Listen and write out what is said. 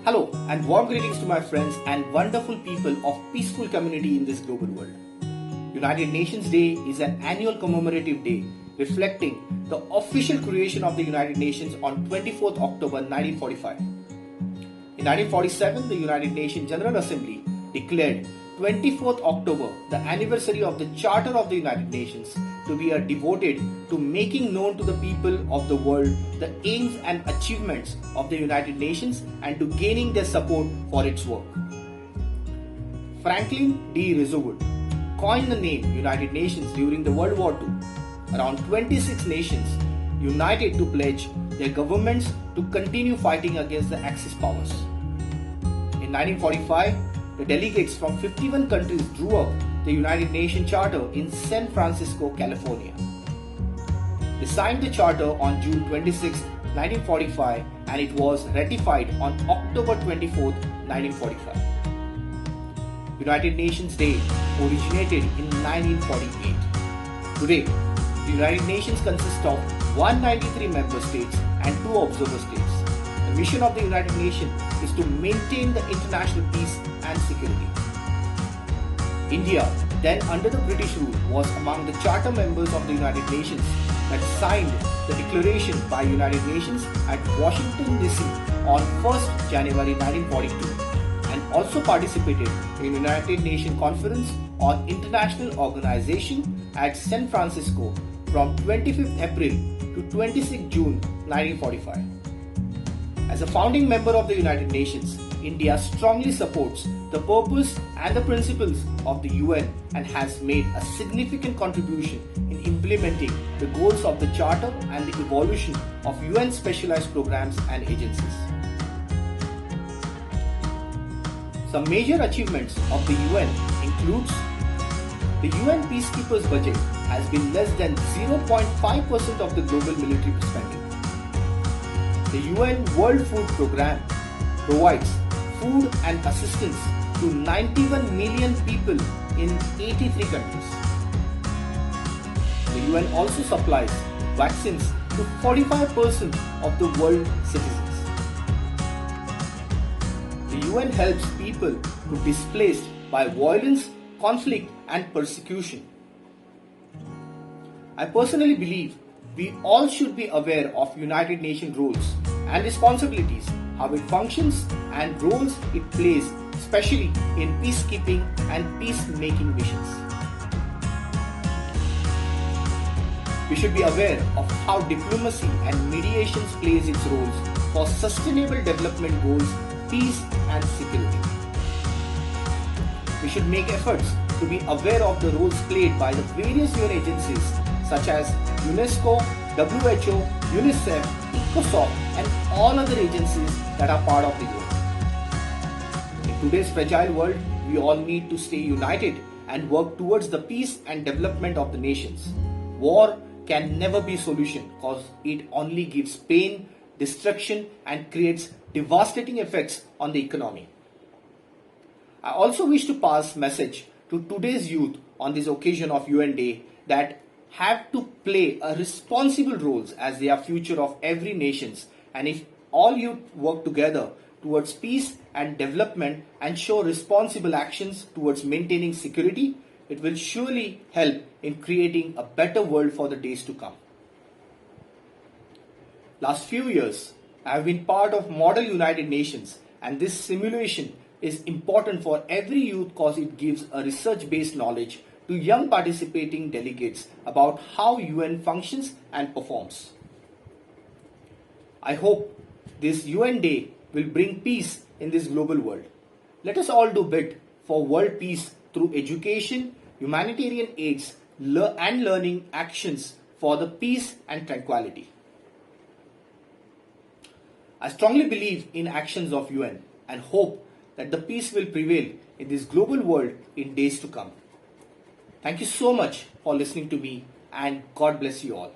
Hello and warm greetings to my friends and wonderful people of peaceful community in this global world. United Nations Day is an annual commemorative day reflecting the official creation of the United Nations on 24th October 1945. In 1947, the United Nations General Assembly declared 24th October, the anniversary of the Charter of the United Nations, to be devoted to making known to the people of the world the aims and achievements of the United Nations and to gaining their support for its work. Franklin D. Roosevelt coined the name United Nations during the World War II. Around 26 nations united to pledge their governments to continue fighting against the Axis powers. In 1945, the delegates from 51 countries drew up the United Nations Charter in San Francisco, California. They signed the charter on June 26, 1945, and it was ratified on October 24, 1945. United Nations Day originated in 1948. Today, the United Nations consists of 193 member states and 2 observer states. The mission of the United Nations is to maintain the international peace and security. India, then under the British rule, was among the charter members of the United Nations that signed the declaration by United Nations at Washington DC on 1st January 1942 and also participated in United Nations Conference on International Organization at San Francisco from 25th April to 26th June 1945. As a founding member of the United Nations, India strongly supports the purpose and the principles of the UN and has made a significant contribution in implementing the goals of the Charter and the evolution of UN specialized programs and agencies. Some major achievements of the UN includes the UN peacekeepers budget has been less than 0.5% of the global military spending. The UN World Food Programme provides food and assistance to 91 million people in 83 countries. The UN also supplies vaccines to 45% of the world citizens. The UN helps people who are displaced by violence, conflict and persecution. I personally believe we all should be aware of United Nations roles and responsibilities, how it functions and roles it plays, especially in peacekeeping and peacemaking missions. We should be aware of how diplomacy and mediation plays its roles for sustainable development goals, peace and security. We should make efforts to be aware of the roles played by the various UN agencies such as UNESCO, WHO, UNICEF, ECOSOC and all other agencies that are part of the UN. In today's fragile world, we all need to stay united and work towards the peace and development of the nations. War can never be a solution because it only gives pain, destruction and creates devastating effects on the economy. I also wish to pass a message to today's youth on this occasion of UN Day that have to play a responsible roles as they are future of every nations, and if all youth work together towards peace and development and show responsible actions towards maintaining security, it will surely help in creating a better world for the days to come. Last few years, I have been part of Model United Nations, and this simulation is important for every youth because it gives a research-based knowledge to young participating delegates about how UN functions and performs. I hope this UN Day will bring peace in this global world. Let us all do bit for world peace through education, humanitarian aids, and learning actions for the peace and tranquility. I strongly believe in actions of UN and hope that the peace will prevail in this global world in days to come. Thank you so much for listening to me and God bless you all.